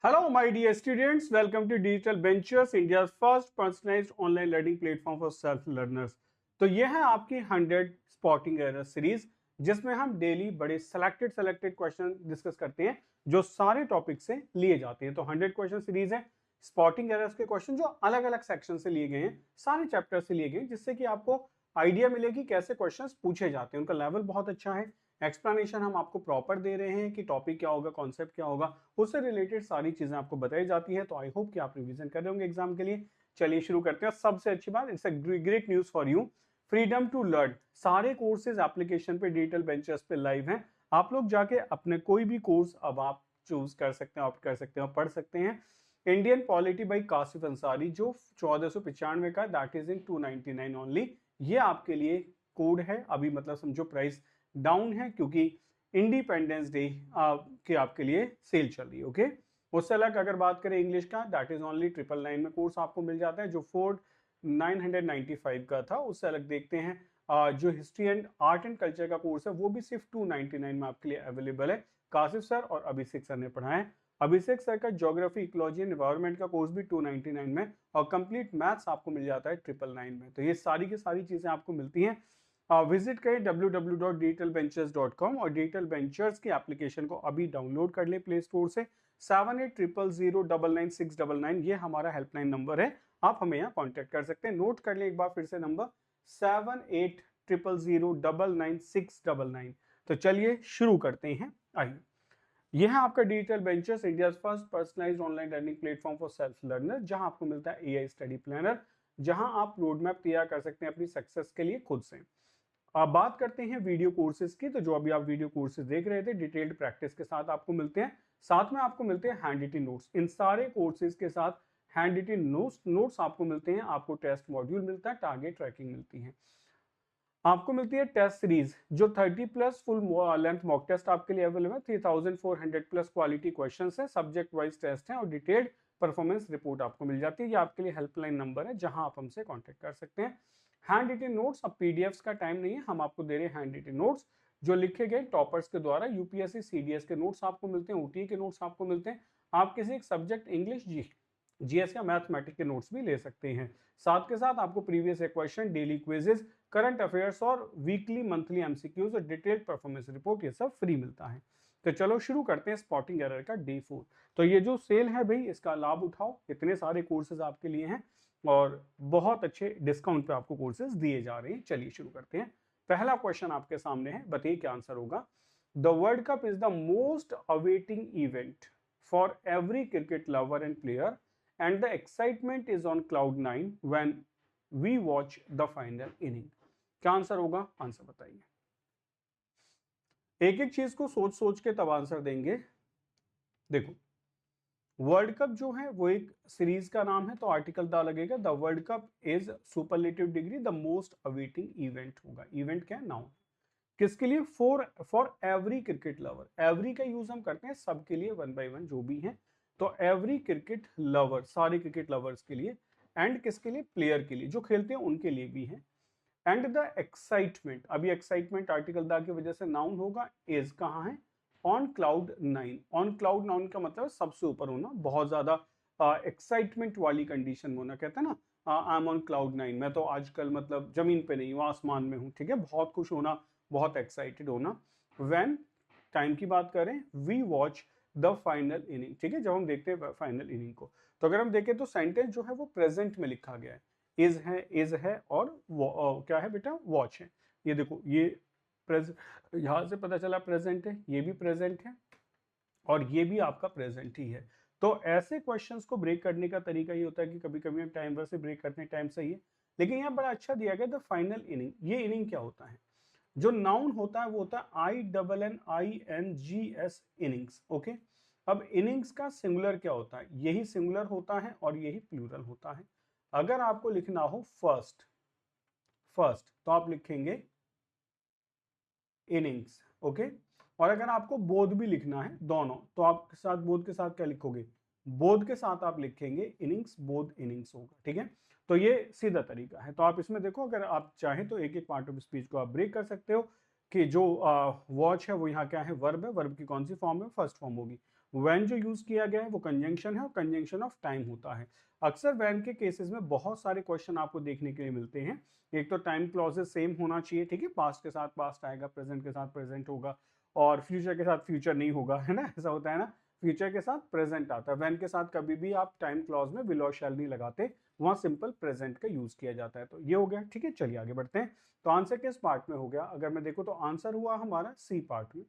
Hello, my dear students. Welcome to Digital Ventures, India's first personalized online learning platform for self learners. तो ये है आपकी 100 spotting error series, जिसमें हम daily बड़े सेलेक्टेड क्वेश्चन डिस्कस करते हैं जो सारे टॉपिक से लिए जाते हैं। तो 100 क्वेश्चन सीरीज है स्पॉटिंग एरर्स के क्वेश्चन जो अलग अलग सेक्शन से लिए गए हैं, सारे चैप्टर से लिए गए हैं, जिससे कि आपको आइडिया मिलेगी कैसे क्वेश्चंस पूछे जाते हैं। उनका लेवल बहुत अच्छा है, एक्सप्लेनेशन हम आपको प्रॉपर दे रहे हैं कि टॉपिक क्या होगा, कॉन्सेप्ट क्या होगा, उससे रिलेटेड सारी चीजें आपको बताई जाती है। तो आई होप कि आप रिवीजन कर रहे होंगे एग्जाम के लिए। चलिए शुरू करते हैं। सबसे अच्छी बात, it's a great news for you, freedom to learn सारे कोर्सेज एप्लीकेशन पे डिजिटल बेंचेस पे लाइव हैं। आप लोग जाके अपने कोई भी कोर्स अब आप चूज कर सकते हैं, ऑप्ट कर सकते हैं और पढ़ सकते हैं। Indian polity by Kashif Ansari जो 1495 का, दैट इज इन 299 ओनली। ये आपके लिए कोड है अभी, मतलब समझो प्राइस डाउन है क्योंकि इंडिपेंडेंस डे के आपके लिए सेल चल रही है। ओके, उससे अलग अगर बात करें इंग्लिश का, दैट इज ओनली 999 में कोर्स आपको मिल जाता है, जो 4995 का था। उससे अलग देखते हैं जो history and art and culture का कोर्स है वो भी सिर्फ 299 में आपके लिए अवेलेबल है। कासिफ सर और अभिषेक सर ने पढ़ाया है। अभिषेक सर का ज्योग्राफी, इकोलॉजी एंड एनवायरमेंट का कोर्स भी 299 में, और कंप्लीट मैथ्स आपको मिल जाता है 999 में। तो ये सारी की सारी चीजें आपको मिलती हैं। विजिट करें www.digitalventures.com और डिजिटल वेंचर्स की एप्लीकेशन को अभी डाउनलोड कर ले प्ले स्टोर से। 7800099699 ये हमारा हेल्पलाइन नंबर है, आप हमें यहाँ कॉन्टेक्ट कर सकते हैं। नोट कर ले एक बार फिर से नंबर 7800099699। तो चलिए शुरू करते हैं। आइए, यह है आपका digital ventures, India first personalised online learning platform for self learner, जहां आपको मिलता है एआई स्टडी प्लानर, जहां आप रोड मैप तैयार कर सकते हैं अपनी सक्सेस के लिए खुद से। अब बात करते हैं वीडियो कोर्सेज की। तो जो अभी आप वीडियो कोर्सेज देख रहे थे, डिटेल्ड प्रैक्टिस के साथ आपको मिलते हैं, साथ में आपको मिलते हैं हैंड रिटन नोट्स। इन सारे कोर्सेज के साथ हैंड रिटन नोट्स आपको मिलते हैं, आपको टेस्ट मॉड्यूल मिलता है, टारगेट ट्रैकिंग मिलती है, आपको मिलती है टेस्ट सीरीज जो 30+ फुल लेंथ मॉक टेस्ट आपके लिए अवेलेबल है, 3400+ क्वालिटी क्वेश्चंस है, सब्जेक्ट वाइज टेस्ट है और डिटेल्ड परफॉर्मेंस रिपोर्ट आपको मिल जाती है। ये आपके लिए हेल्पलाइन नंबर है जहां आप हमसे कांटेक्ट कर सकते हैं। हैंड रिटन नोट्स, अब पीडीएफ्स का टाइम नहीं है, हम आपको दे रहे हैं हैंड रिटन नोट्स जो लिखे गए टॉपर्स के द्वारा। यूपीएससी सीडीएस के नोट्स आपको मिलते हैं, ओटी के नोट्स आपको मिलते हैं। आप किसी एक सब्जेक्ट इंग्लिश, जीएस या मैथमेटिक्स के नोट्स भी ले सकते हैं। साथ के साथ आपको previous question, daily quizzes, current affairs और वीकली मंथली एमसीक्यूज और डिटेल्ड परफॉर्मेंस रिपोर्ट, ये सब फ्री मिलता है। तो चलो शुरू करते हैं स्पॉटिंग एरर का डे 4। तो ये जो सेल है भाई, इसका लाभ उठाओ, इतने सारे कोर्सेज आपके लिए हैं और बहुत अच्छे डिस्काउंट पे आपको कोर्सेज दिए जा रहे हैं। चलिए शुरू करते हैं। पहला क्वेश्चन आपके सामने है, बताइए क्या आंसर होगा। The world cup is the most awaiting event for every cricket lover and player and the excitement is on cloud 9 when we watch the final inning। क्या आंसर होगा, आंसर बताइए। एक एक चीज को सोच सोच के तब आंसर देंगे। देखो, वर्ल्ड कप जो है वो एक सीरीज का नाम है, तो आर्टिकल दा लगेगा the world cup is superlative degree the most awaiting event होगा। इवेंट क्या है, नाउन। किसके लिए, for every cricket lover. Every का यूज हम करते हैं सबके लिए, वन बाय वन जो भी है। तो एवरी क्रिकेट लवर, सारे क्रिकेट लवर्स के लिए, एंड किसके लिए, प्लेयर के लिए, जो खेलते हैं उनके लिए भी है। एंड द एक्साइटमेंट, अभी एक्साइटमेंट आर्टिकल दा की वजह से नाउन होगा, इज कहाँ है, ऑन क्लाउड 9। ऑन क्लाउड 9 का मतलब सबसे ऊपर होना, बहुत ज्यादा एक्साइटमेंट वाली कंडीशन में होना। कहते हैं ना, आई एम ऑन क्लाउड 9, मैं तो आजकल मतलब जमीन पे नहीं हूँ, आसमान में हूँ। ठीक है, बहुत खुश होना, बहुत एक्साइटेड होना। व्हेन, टाइम की बात करें, we watch the final inning. ठीक है, जब हम देखते हैं फाइनल इनिंग को, तो अगर हम देखें तो सेंटेंस जो है वो प्रेजेंट में लिखा गया है। इज है और क्या है बेटा, वॉच है। ये देखो, ये यहां से पता चला प्रेजेंट है, ये भी प्रेजेंट है और ये भी आपका प्रेजेंट ही है। तो ऐसे क्वेश्चंस को ब्रेक करने का तरीका ये होता है कि कभी कभी हम टाइम वर्ड से ब्रेक करते हैं, टाइम सही है, लेकिन यहाँ बड़ा अच्छा दिया गया द फाइनल इनिंग। ये इनिंग क्या होता है, जो नाउन होता है वो होता है INNINGS, इनिंग्स। ओके, अब इनिंग्स का सिंगुलर क्या होता है, यही सिंगुलर होता है और यही प्लूरल होता है। अगर आपको लिखना हो फर्स्ट, तो आप लिखेंगे इनिंग्स। ओके, और अगर आपको बोध भी लिखना है, दोनों, तो आप साथ बोध के साथ क्या लिखोगे, बोध के साथ आप लिखेंगे इनिंग्स, बोध इनिंग्स होगा। ठीक है, तो ये सीधा तरीका है। तो आप इसमें देखो, अगर आप चाहें तो एक एक पार्ट ऑफ स्पीच को आप ब्रेक कर सकते हो। कि जो वॉच है वो यहाँ क्या है, वर्ब है, वर्ब की कौन सी फॉर्म है, फर्स्ट फॉर्म होगी। व्हेन जो यूज किया गया है वो कंजंक्शन है और कंजंक्शन ऑफ टाइम होता है। अक्सर व्हेन के केसेस में बहुत सारे क्वेश्चन आपको देखने के लिए मिलते हैं। एक तो टाइम क्लॉजेस सेम होना चाहिए, ठीक है, पास्ट के साथ पास्ट आएगा, प्रेजेंट के साथ प्रेजेंट होगा और फ्यूचर के साथ फ्यूचर नहीं होगा, है ना, ऐसा होता है ना, फ्यूचर के साथ प्रेजेंट आता है। व्हेन के साथ कभी भी आप टाइम क्लॉज में विल और शैल नहीं लगाते, वहां सिंपल प्रेजेंट का यूज किया जाता है। तो ये हो गया, ठीक है, चलिए आगे बढ़ते हैं। तो आंसर किस पार्ट में हो गया, अगर मैं देखूं तो आंसर हुआ हमारा सी पार्ट में।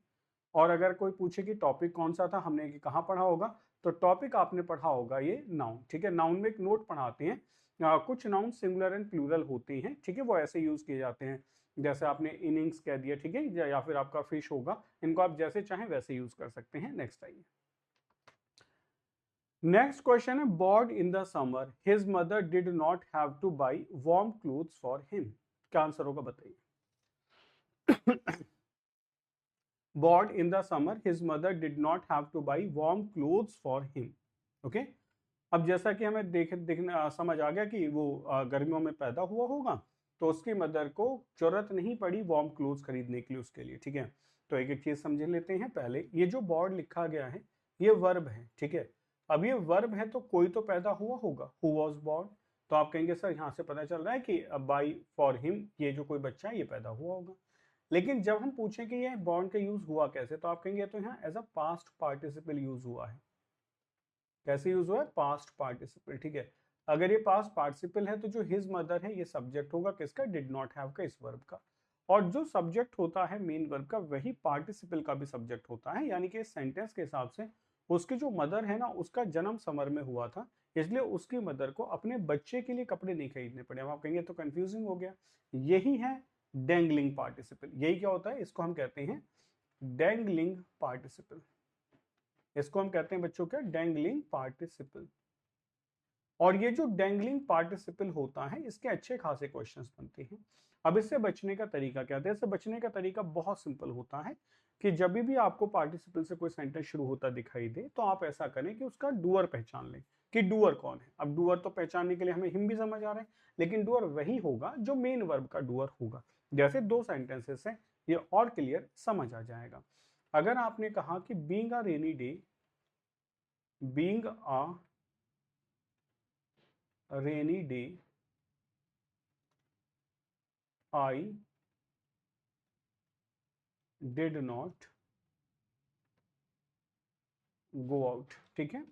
और अगर कोई पूछे कि टॉपिक कौन सा था, हमने कहाँ पढ़ा होगा, तो टॉपिक आपने पढ़ा होगा ये नाउन, ठीक है। नाउन में एक नोट पढ़ाते हैं, कुछ नाउन सिंगुलर एंड प्लूरल होते हैं, ठीक है, वो ऐसे यूज किए जाते हैं। जैसे आपने इनिंग्स कह दिया, ठीक है, या फिर आपका फिश होगा, इनको आप जैसे चाहें वैसे यूज कर सकते हैं। नेक्स्ट आइए, नेक्स्ट क्वेश्चन है, board in the summer his mother did not have to buy warm clothes for him. क्या आंसर होगा बताइए। bored in the summer his mother did not have to buy warm clothes for him. okay? अब जैसा कि हमें देखना समझ आ गया कि वो गर्मियों में पैदा हुआ होगा, तो उसकी मदर को जरूरत नहीं पड़ी वार्म क्लोथ्स खरीदने के लिए उसके लिए, ठीक है। तो एक एक चीज समझ लेते हैं। पहले ये जो बोर्ड लिखा गया है ये वर्ब है, ठीक है। अब ये वर्ब है तो कोई तो पैदा हुआ होगा, हु वाज बोर्न। तो आप कहेंगे सर यहाँ से पता चल रहा है कि बाई फॉर हिम, ये जो कोई बच्चा है ये पैदा हुआ होगा। लेकिन जब हम पूछें कि ये बॉन्ड का यूज हुआ कैसे, तो आप कहेंगे तो यहाँ as a past participle use हुआ है। कैसे यूज हुआ है, पास्ट पार्टिसिपल, ठीक है। अगर ये पास्ट पार्टिसिपल है तो जो हिज मदर है ये सब्जेक्ट होगा किसका, डिड नॉट हैव का, इस वर्ब का। और जो सब्जेक्ट होता है मेन वर्ब का, वही पार्टिसिपल का भी सब्जेक्ट होता है। यानी कि इस सेंटेंस के हिसाब से उसकी जो मदर है ना, उसका जन्म समर में हुआ था, इसलिए उसकी मदर को अपने बच्चे के लिए कपड़े नहीं खरीदने पड़े। अब आप कहेंगे तो कंफ्यूजिंग हो गया। यही है डेंगलिंग पार्टिसिपल। यही क्या होता है, इसको हम कहते हैं डेंगलिंग पार्टिसिपल। इसको हम कहते हैं बच्चों क्या, डेंगलिंग पार्टिसिपल। और ये जो डेंगलिंग पार्टिसिपल होता है इसके अच्छे खासे क्वेश्चंस बनते हैं। अब इससे बचने का तरीका क्या है, इससे बचने का तरीका बहुत सिंपल होता है कि जब भी आपको पार्टिसिपल से कोई सेंटेंस शुरू होता दिखाई दे तो आप ऐसा करें कि उसका डूअर पहचान लें कि डूअर कौन है। अब डूअर तो पहचानने के लिए हमें हिम भी समझ आ रहा है, लेकिन डूअर वही होगा जो मेन वर्ब का डूअर होगा। जैसे दो सेंटेंसेस है, ये और क्लियर समझ आ जाएगा। अगर आपने कहा कि being a rainy day, being a rainy day I did not go out, ठीक है।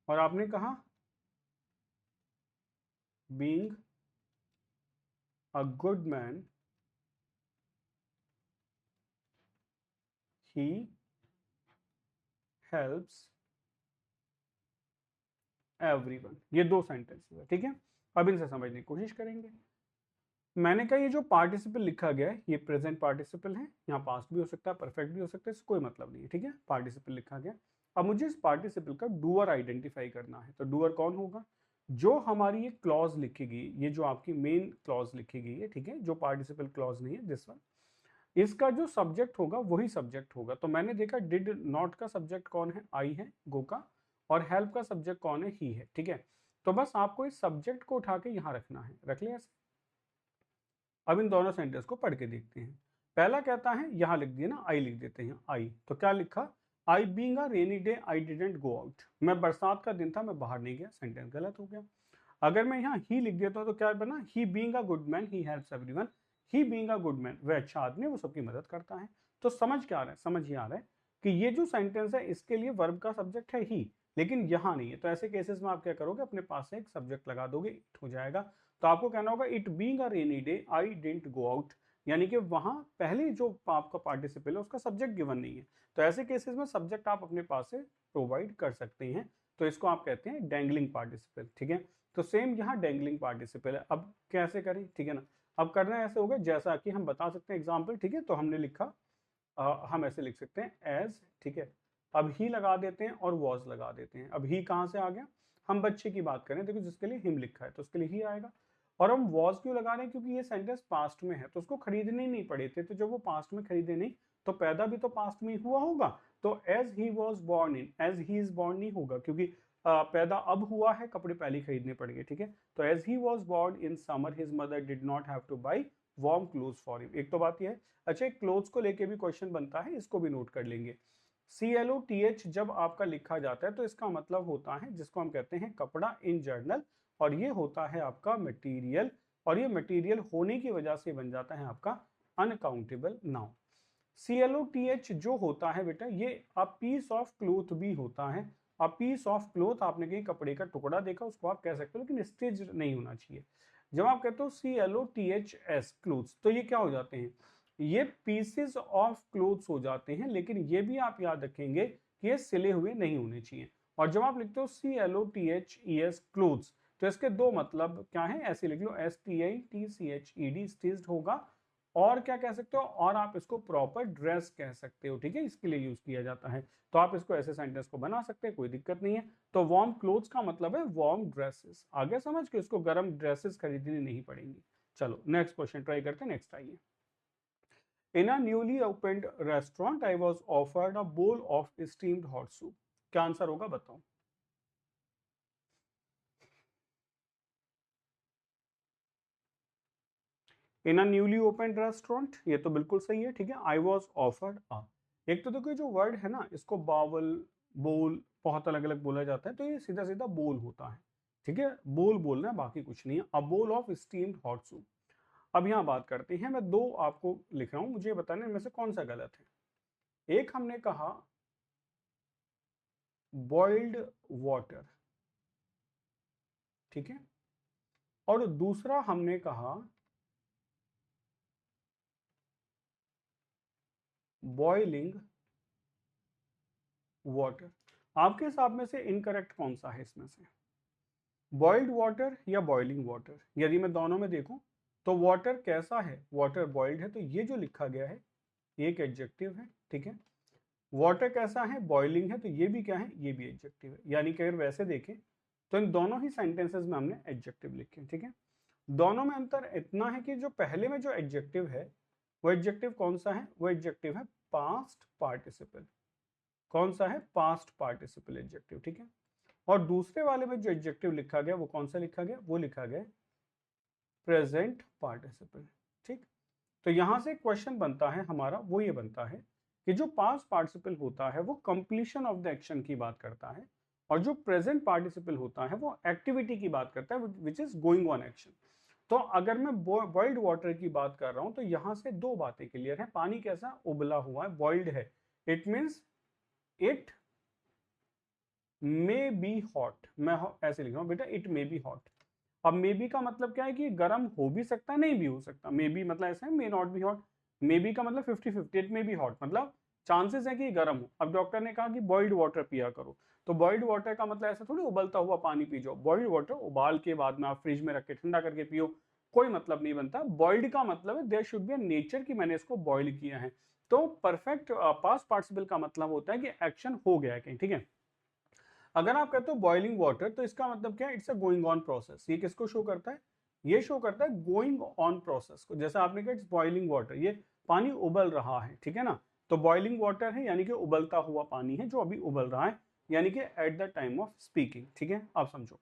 और आपने कहा being a good man he helps everyone. ये दो सेंटेंसेस है, ठीक है। अब इनसे समझने की कोशिश करेंगे। मैंने कहा ये जो पार्टिसिपल लिखा गया है ये प्रेजेंट पार्टिसिपल है, यहाँ पास्ट भी हो सकता है, परफेक्ट भी हो सकता है, इससे कोई मतलब नहीं है, ठीक है। पार्टिसिपल लिखा गया। अब मुझे इस पार्टिसिपल का डूअर आइडेंटिफाई करना है। तो डूअर कौन होगा, जो हमारी ये क्लॉज लिखेगी, ये जो आपकी मेन क्लॉज लिखी गई है, ठीक है, जो पार्टिसिपल क्लॉज नहीं है दिस वन, इसका जो सब्जेक्ट होगा वही सब्जेक्ट होगा। तो मैंने देखा डिड नॉट का सब्जेक्ट कौन है, आई है, गो का, और हेल्प का सब्जेक्ट कौन है, ही है, ठीक है। तो बस आपको इस सब्जेक्ट को उठा के यहां रखना है, रख लिया ऐसे। अब इन दोनों सेंटेंस को पढ़ के देखते हैं। पहला कहता है, यहां लिख दिया ना, आई लिख देते हैं, आई। तो क्या लिखा, I being a rainy day I didn't go out. मैं बरसात का दिन था, मैं बाहर नहीं गया, सेंटेंस गलत हो गया। अगर मैं यहाँ ही लिख देता हूँ तो क्या बना, he being a good man he helps everyone. He being a good man, वह अच्छा आदमी है, वो सबकी मदद करता है। तो समझ क्या आ रहा है, समझ ये आ रहा है कि ये जो सेंटेंस है इसके लिए वर्ब का सब्जेक्ट है ही, लेकिन यहाँ नहीं है। तो ऐसे केसेस में आप क्या करोगे, अपने पास से एक सब्जेक्ट लगा दोगे, इट हो जाएगा। तो आपको कहना होगा it being a rainy day I didn't go out, यानी कि वहां पहले जो आपका पार्टिसिपल है उसका सब्जेक्ट गिवन नहीं है। तो ऐसे केसेस में सब्जेक्ट आप अपने पास से प्रोवाइड कर सकते हैं। तो इसको आप कहते हैं डेंगलिंग पार्टिसिपल, ठीक है। तो सेम यहाँ डेंगलिंग पार्टिसिपल है। अब कैसे करें, ठीक है ना। अब करना ऐसे होगा जैसा कि हम बता सकते हैं एग्जाम्पल, ठीक है। तो हमने लिखा, हम ऐसे लिख सकते हैं एज, ठीक है। अब ही लगा देते हैं और वॉज लगा देते हैं। अब ही कहाँ से आ गया, हम बच्चे की बात करें, देखो जिसके लिए हिम लिखा है तो उसके लिए ही आएगा। और हम वॉज क्यों लगा रहे हैं, क्योंकि ये सेंटेंस पास्ट में है तो उसको खरीदने ही नहीं पड़े थे। तो जब वो पास्ट में खरीदे नहीं तो पैदा भी तो पास्ट में ही हुआ होगा। तो as he was born in, as he is born नहीं होगा, क्योंकि पैदा अब हुआ है, कपड़े पहले खरीदने पड़ेंगे, ठीक है। तो as he was born in summer his mother did not have to buy warm clothes for him. एक तो बात यह है। अच्छा, एक क्लोथ्स को लेके भी क्वेश्चन बनता है, इसको भी नोट कर लेंगे। CLOTH जब आपका लिखा जाता है तो इसका मतलब होता है जिसको हम कहते हैं कपड़ा इन जर्नल, और ये होता है आपका मटेरियल, और ये मटेरियल होने की वजह से बन जाता है आपका अनकाउंटेबल नाउन। CLOTH जो होता है बेटा, ये अ पीस ऑफ क्लोथ भी होता है। अ पीस ऑफ क्लोथ, आपने कहीं कपड़े का टुकड़ा देखा, उसको आप कह सकते हो, लेकिन स्टिच नहीं होना चाहिए। जब आप कहते हो CLOTHS क्लोथ्स, तो ये क्या हो जाते हैं, ये पीसेस ऑफ क्लोथ्स हो जाते हैं, लेकिन ये भी आप याद रखेंगे कि ये सिले हुए नहीं होने चाहिए। और जब आप लिखते हो CLOTHES क्लोथ्स, तो इसके दो मतलब क्या है, ऐसे लिख लो STITCHED स्टिच्ड होगा, और क्या कह सकते हो, और आप इसको प्रॉपर ड्रेस कह सकते हो, ठीक है, इसके लिए यूज किया जाता है। तो आप इसको ऐसे सेंटेंस को बना सकते हैं, कोई दिक्कत नहीं है। तो वार्म क्लोथ्स का मतलब है वार्म ड्रेसेस, आगे समझ के इसको गर्म ड्रेसेस खरीदनी नहीं पड़ेंगी। चलो नेक्स्ट क्वेश्चन ट्राई करते हैं, नेक्स्ट आइए। In a newly opened restaurant I was offered a bowl of steamed hot soup. क्या आंसर होगा बताओ। In a newly opened restaurant, ये तो बिल्कुल सही है, ठीक है। आई वॉज ऑफर्ड अ, एक तो देखो जो वर्ड है ना, इसको बावल, बोल बहुत अलग अलग बोला जाता है, तो ये सीधा सीधा बोल होता है, ठीक है, बोल बोलना है, बाकी कुछ नहीं है। अ bowl of steamed hot soup. अब यहाँ बात करते हैं, मैं दो आपको लिख रहा हूं, मुझे बताने में से कौन सा गलत है। एक हमने कहा बॉइल्ड वाटर, ठीक है, और दूसरा हमने कहा बॉइलिंग वाटर। आपके हिसाब में से इनकरेक्ट कौन सा है इसमें से, बॉइल्ड वाटर या बॉइलिंग वाटर? यदि मैं दोनों में देखूं तो वाटर कैसा है, वाटर बॉइल्ड है, तो ये जो लिखा गया है ये एक एडजेक्टिव है, ठीक है। वाटर कैसा है, बॉइलिंग है, तो ये भी क्या है, ये भी एडजेक्टिव है। यानी कि अगर वैसे देखें तो इन दोनों ही सेंटेंसेस में हमने एडजेक्टिव लिखे, ठीक है। दोनों में अंतर इतना है कि जो पहले में जो एडजेक्टिव है, वो एडजेक्टिव कौन सा है, वो एडजेक्टिव है पास्ट पार्टिसिपल। कौन सा है, पास्ट पार्टिसिपल एडजेक्टिव, ठीक है। और दूसरे वाले में जो एडजेक्टिव लिखा गया वो कौन सा लिखा गया, वो लिखा गया प्रेजेंट पार्टिसिपल, ठीक। तो यहां से क्वेश्चन बनता है हमारा, वो ये बनता है कि जो पास्ट पार्टिसिपल होता है वो कंप्लीशन ऑफ द एक्शन की बात करता है, और जो प्रेजेंट पार्टिसिपल होता है वो एक्टिविटी की बात करता है, which is going on action. तो अगर मैं बॉइल्ड वाटर की बात कर रहा हूं तो यहां से दो बातें क्लियर है। पानी कैसा, उबला हुआ है, बॉइल्ड है, it means it may be hot. मैं ऐसे लिख रहा हूं बेटा, इट मे बी हॉट। अब मे बी का मतलब क्या है कि गर्म हो भी सकता है, नहीं भी हो सकता। मे बी मतलब ऐसा है, may not be hot. May be का मतलब 50-50, इट मे बी हॉट मतलब चांसेस है कि गर्म हो। अब डॉक्टर ने कहा कि बॉइल्ड वाटर पिया करो, तो बॉइल्ड वाटर का मतलब ऐसा थोड़ी उबलता हुआ पानी पी जाओ। बॉइल्ड वाटर उबाल के बाद में आप फ्रिज में रख के ठंडा करके पियो, कोई मतलब नहीं बनता। बॉइल्ड का मतलब है देयर शुड बी नेचर की मैंने इसको बॉइल किया है। तो परफेक्ट पास्ट पार्टिसिपल का मतलब होता है कि एक्शन हो गया है कहीं, ठीक है। अगर आप कहते हो बॉइलिंग वाटर, तो इसका मतलब क्या है, it's a going on process. ये किसको शो करता है, ये शो करता है गोइंग ऑन प्रोसेस को। जैसे आपने कहा इट्स बॉइलिंग वाटर, ये पानी उबल रहा है, ठीक है ना। तो बॉइलिंग वाटर है यानी कि उबलता हुआ पानी है जो अभी उबल रहा है, यानी कि at the time of speaking, ठीक है, आप समझो।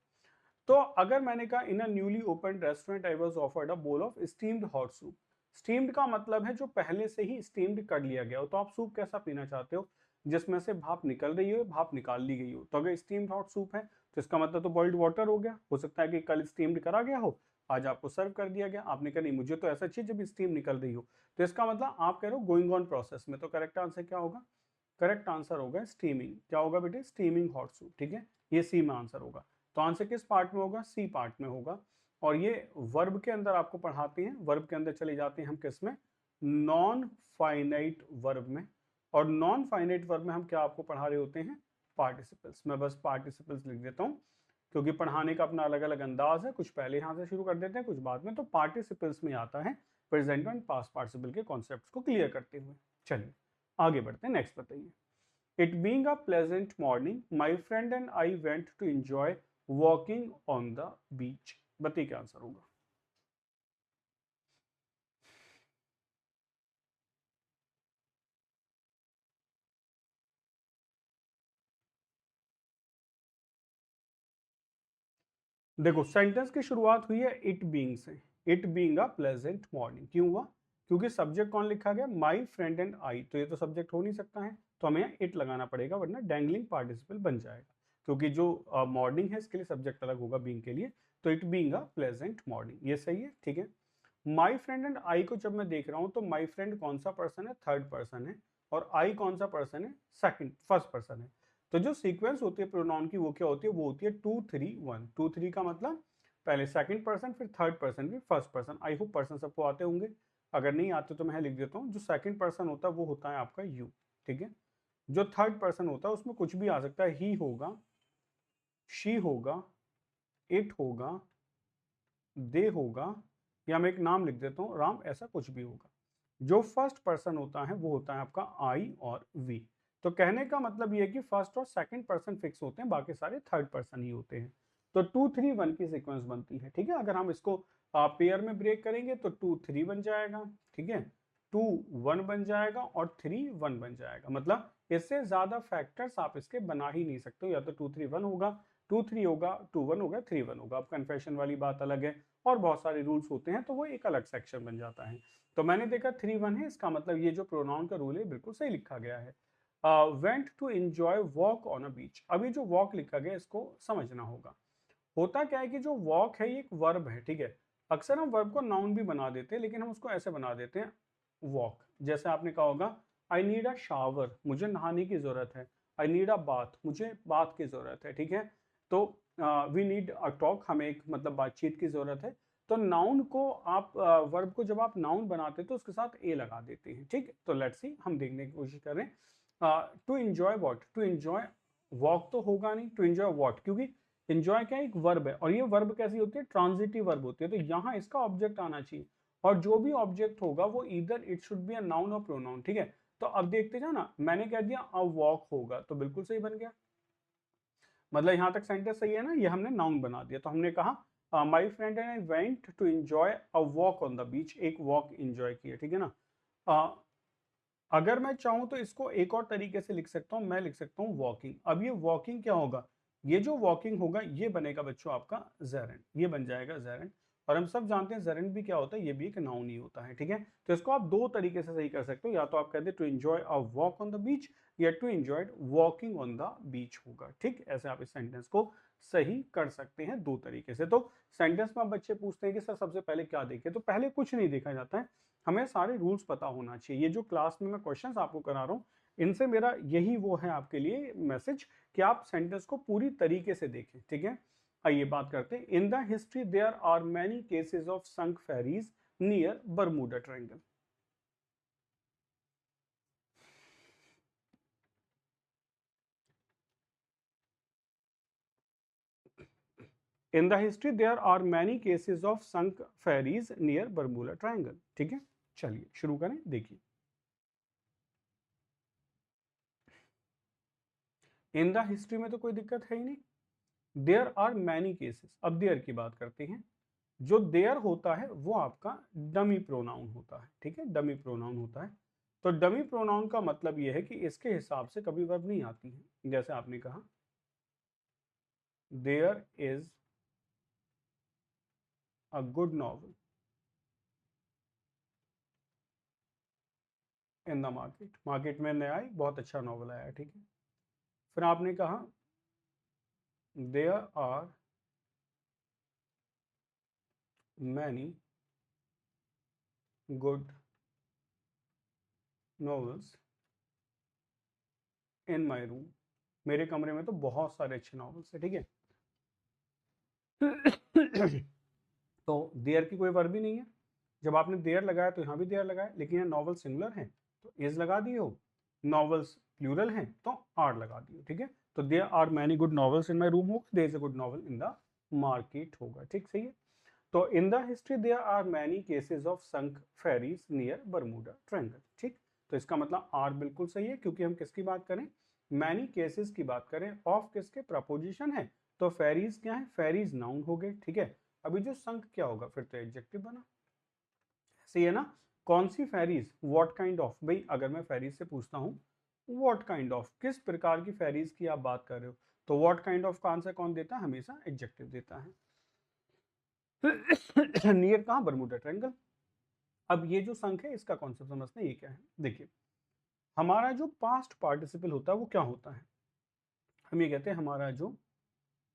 तो अगर मैंने कहा in a newly open restaurant I was offered a bowl of steamed hot soup, steamed का मतलब है जो पहले से ही स्टीम्ड कर लिया गया हो। तो आप सूप कैसा पीना चाहते हो, जिसमें से भाप निकल रही हो, भाप निकाल ली गई हो। तो अगर स्टीम्ड हॉट सूप है तो इसका मतलब तो बॉइल्ड वाटर हो गया। हो सकता है कि कल स्टीम्ड करा गया हो, आज आपको सर्व कर दिया गया, आपने कहा नहीं मुझे तो ऐसा चाहिए जब स्टीम निकल रही हो। तो इसका मतलब आप कह रहे हो गोइंग ऑन प्रोसेस में। तो करेक्ट आंसर क्या होगा, करेक्ट आंसर होगा स्टीमिंग। क्या होगा बेटे, स्टीमिंग हॉट सूप, ठीक है, ये सी में आंसर होगा। तो आंसर किस पार्ट में होगा, सी पार्ट में होगा। और ये वर्ब के अंदर आपको पढ़ाते हैं, वर्ब के अंदर चले जाते हैं हम किस में, नॉन फाइनाइट वर्ब में। और नॉन फाइनाइट वर्ब में हम क्या आपको पढ़ा रहे होते हैं, पार्टिसिपल्स। मैं बस पार्टिसिपल्स लिख देता हूँ क्योंकि पढ़ाने का अपना अलग अलग अंदाज है, कुछ पहले यहाँ से शुरू कर देते हैं, कुछ बाद में। तो पार्टिसिपल्स में आता है प्रेजेंट एंड पास्ट पार्टिसिपल के कॉन्सेप्ट्स को क्लियर करते हुए। चलिए आगे बढ़ते हैं, नेक्स्ट बताइए। It being a pleasant morning, my friend and I went to enjoy walking on the beach. बताइए क्या आंसर होगा। देखो सेंटेंस की शुरुआत हुई है इट बीइंग से, it being a pleasant morning. क्यों हुआ? क्योंकि सब्जेक्ट कौन लिखा गया? माई फ्रेंड एंड आई, तो ये तो सब्जेक्ट हो नहीं सकता है, तो हमें यहाँ इट लगाना पड़ेगा, वरना डैंगलिंग पार्टिसिपल बन जाएगा। क्योंकि जो मॉर्निंग है इसके लिए सब्जेक्ट अलग होगा बीइंग के लिए, तो it being a pleasant morning, ये सही है, ठीक है। माई फ्रेंड एंड आई को जब मैं देख रहा हूं तो माई फ्रेंड कौन सा पर्सन है? थर्ड पर्सन है। और आई कौन सा पर्सन है? सेकंड, फर्स्ट पर्सन है। तो जो सीक्वेंस होती है प्रोनाउन की वो क्या होती है? वो होती है 2 3 1। 2 3 का मतलब पहले सेकंड पर्सन, फिर थर्ड पर्सन, फिर first person. I hope person सबको आते होंगे, अगर नहीं आते तो मैं लिख देता हूँ। जो सेकंड पर्सन होता है वो होता है आपका यू, ठीक है। जो थर्ड पर्सन होता है उसमें कुछ भी आ सकता है, ही होगा, शी होगा, इट होगा, दे होगा, या मैं एक नाम लिख देता हूँ राम, ऐसा कुछ भी होगा। जो फर्स्ट पर्सन होता है वो होता है आपका आई और वी। तो कहने का मतलब ये है कि फर्स्ट और सेकंड पर्सन फिक्स होते हैं, बाकी सारे थर्ड पर्सन ही होते हैं। तो 2 3 1 की सीक्वेंस बनती है, ठीक है। अगर हम इसको पेयर में ब्रेक करेंगे तो 2 3 बन जाएगा, ठीक है, 2 1 बन जाएगा और 3 1 बन जाएगा। मतलब इससे ज्यादा फैक्टर्स आप इसके बना ही नहीं सकते हो, या तो 2 3 1 होगा, 2 3 होगा, 2 1 होगा, 3 1 होगा। अब कन्फेशन वाली बात अलग है, और बहुत सारे रूल्स होते हैं, तो वो एक अलग सेक्शन बन जाता है। तो मैंने देखा 3 1 है, इसका मतलब ये जो प्रोनाउन का रूल है बिल्कुल सही लिखा गया है। Went to enjoy walk on a beach. अभी जो वॉक लिखा गया इसको समझना होगा। होता क्या है कि जो वॉक है ये एक वर्ब है, ठीक है। अक्सर हम वर्ब को नाउन भी बना देते हैं, लेकिन हम उसको ऐसे बना देते हैं वॉक। जैसे आपने कहा होगा आई नीड अ शावर, मुझे नहाने की जरूरत है। आई नीड अ बाथ, मुझे बाथ की जरूरत है, ठीक है। तो वी नीड अ टॉक, हमें एक मतलब बातचीत की जरूरत है। तो नाउन को आप वर्ब को जब आप नाउन बनाते हैं तो उसके साथ ए लगा देते हैं, ठीक है। तो लेट्स सी, हम देखने की कोशिश कर रहे हैं। To enjoy what? To enjoy walk तो होगा नहीं, टू एंजॉय वॉट, क्योंकि एंजॉय क्या है? एक वर्ब है, और ये वर्ब कैसी होती है? ट्रांजिटिव वर्ब होती है। तो यहाँ इसका ऑब्जेक्ट आना चाहिए, और जो भी ऑब्जेक्ट होगा वो इधर it should be a noun और प्रोनाउन, ठीक है। तो अब देखते जाना, मैंने कह दिया अ वॉक होगा, तो बिल्कुल सही बन गया। मतलब यहाँ तक सेंटेंस सही है ना, ये हमने नाउन बना दिया। तो हमने कहा my friend and I went to enjoy a walk on the beach, एक वॉक एंजॉय किया, ठीक है ना। uh, अगर मैं चाहूं तो इसको एक और तरीके से लिख सकता हूं, मैं लिख सकता हूं वॉकिंग। अब ये वॉकिंग क्या होगा? ये जो वॉकिंग होगा ये बनेगा बच्चों आपका जेरेंट, ये बन जाएगा जेरेंट। और हम सब जानते हैं जेरेंट भी क्या होता है, ये भी एक नाउन ही होता है, ठीक है। तो इसको आप दो तरीके से सही कर सकते हो, या तो आप कहते हैं to enjoy a walk on the beach, या to enjoy walking on the beach होगा, ठीक। ऐसे आप इस सेंटेंस को सही कर सकते हैं दो तरीके से। तो सेंटेंस में बच्चे पूछते हैं कि सर सबसे पहले क्या देखें, तो पहले कुछ नहीं देखा जाता है, हमें सारे रूल्स पता होना चाहिए। ये जो क्लास में मैं क्वेश्चंस आपको करा रहा हूँ, इनसे मेरा यही वो है आपके लिए मैसेज, कि आप सेंटेंस को पूरी तरीके से देखें, ठीक है। आइए बात करते हैं। In the history there are many cases of sunk ferries near Bermuda Triangle. In the history there are many cases of sunk ferries near Bermuda Triangle, ठीक है। चलिए शुरू करें, देखिए। इन द हिस्ट्री में तो कोई दिक्कत है ही नहीं। देयर आर मैनी केसेस, अब देयर की बात करते हैं। जो देयर होता है वो आपका डमी प्रोनाउन होता है, ठीक है, डमी प्रोनाउन होता है। तो डमी प्रोनाउन का मतलब यह है कि इसके हिसाब से कभी वर्ब नहीं आती है। जैसे आपने कहा there is a good novel in the market, market में नया आई बहुत अच्छा नॉवल आया, ठीक है। फिर आपने कहा there are many good novels in my room, मेरे कमरे में तो बहुत सारे अच्छे नॉवेल्स है, ठीक है। तो देयर की कोई वर्ब ही नहीं है। जब आपने देयर लगाया तो यहाँ भी देयर लगाया, लेकिन यहाँ नॉवल सिंगुलर है तो इज लगा दिए हो, नॉवेल्स प्लूरल हैं तो आर लगा दिए, ठीक है। तो there are many good novels in my room होगा, there is a good novel in the market होगा, ठीक, सही है। तो in the history there are many cases of sunk ferries near Bermuda Triangle, ठीक। तो इसका मतलब आर बिल्कुल सही है, क्योंकि हम किसकी बात करें? मैनी केसेस की बात करें। ऑफ किसके? प्रपोजिशन है, तो फेरीज क्या है? फेरीज नाउन हो गए, ठीक है। अभी जो संक क्या होगा? फिर तो एडजेक्टिव बना, सही है ना। कौन सी फेरीज? What kind of. भाई अगर मैं फेरीज से पूछता हूँ व्हाट काइंड ऑफ, किस प्रकार की फेरीज की आप बात कर रहे हो, तो व्हाट काइंड ऑफ का आंसर कौन देता है? हमेशा एडजेक्टिव देता है। नियर कहाँ, बरमूडा ट्रायंगल। अब ये जो संख है इसका कॉन्सेप्ट समझते हैं ये क्या है। देखिए हमारा जो पास्ट पार्टिसिपल होता है वो क्या होता है, हम ये कहते हैं हमारा जो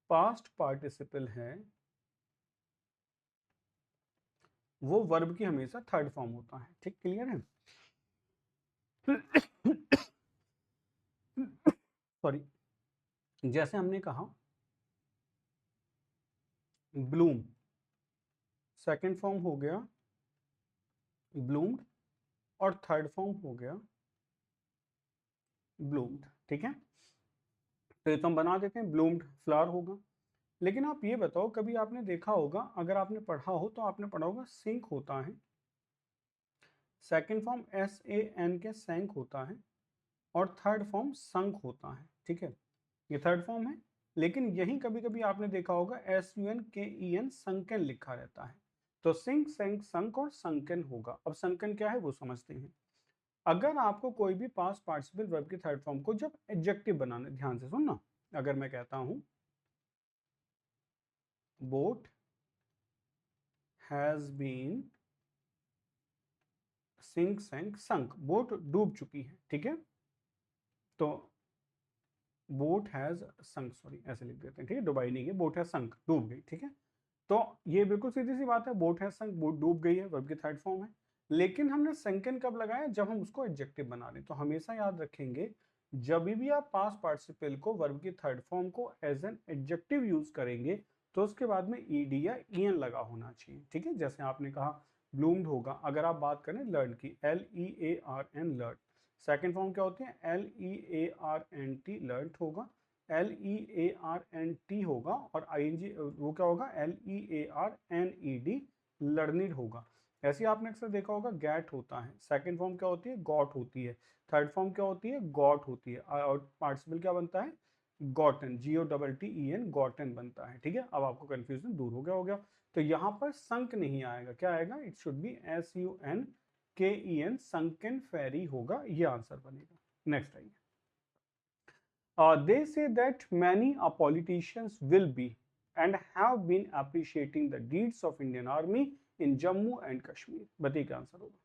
पास्ट पार्टिसिपल है वो वर्ब की हमेशा थर्ड फॉर्म होता है। ठीक, क्लियर है। सॉरी, जैसे हमने कहा ब्लूम, सेकंड फॉर्म हो गया ब्लूम्ड और थर्ड फॉर्म हो गया ब्लूम्ड। ठीक है, तो ये तो हम बना देते हैं, ब्लूम्ड फ्लावर होगा। लेकिन आप ये बताओ, कभी आपने देखा होगा, अगर आपने पढ़ा हो तो आपने पढ़ा होगा सिंक होता है, सेकंड फॉर्म SAN के सैंक होता है, और थर्ड फॉर्म संक होता है। ठीक है, ये थर्ड फॉर्म है। लेकिन यही कभी कभी आपने देखा होगा SUNKEN संकन लिखा रहता है। तो सिंक, सैंक, संक और संकन होगा। अब संकन क्या है वो समझते हैं। अगर आपको कोई भी पास्ट पार्टिसिपल वर्ब की थर्ड फॉर्म को जब एडजेक्टिव बनाना, ध्यान से सुनना, अगर मैं कहता हूं boat has been sink, sank, sunk, boat डूब चुकी है। ठीक है, तो बोट हैज संक, सॉरी ऐसे लिख देते हैं। ठीक है, डुबाई नहीं है, बोट हैज संक, डूब गई। ठीक है, तो ये बिल्कुल सीधी सी बात है, बोट हैज संक, बोट डूब गई है, वर्ब की थर्ड फॉर्म है। लेकिन हमने संकन कब लगाया, जब हम उसको एडजेक्टिव बना रहे। तो हमेशा याद रखेंगे जब भी आप पास्ट पार्टिसिपल को वर्ब की थर्ड फॉर्म को एज एन एडजेक्टिव यूज करेंगे तो उसके बाद में ed या en लगा होना चाहिए। ठीक है, जैसे आपने कहा ब्लूम्ड होगा, अगर आप बात करें लर्न की, LEARN लर्न, सेकेंड फॉर्म क्या होती है, LEARNT लर्न होगा, LEARNT होगा, और ING वो क्या होगा, LEARNED लर्निड होगा। ऐसे आपने अक्सर देखा होगा गैट होता है, सेकंड फॉर्म क्या होती है, गॉट होती है, थर्ड फॉर्म क्या होती है, गॉट होती है, और पार्टिसिपल क्या बनता है, गॉटन, GOTTEN, गॉटन बनता है। ठीक है, अब आपको कंफ्यूजन दूर हो गया। तो यहाँ पर संक नहीं आएगा, क्या आएगा, it should be SUNKEN, sunken ferry होगा, ये आंसर बनेगा। नेक्स्ट आइए, they say that many politicians will be and have been appreciating the deeds of Indian Army in Jammu and Kashmir। बताइए क्या आंसर होगा।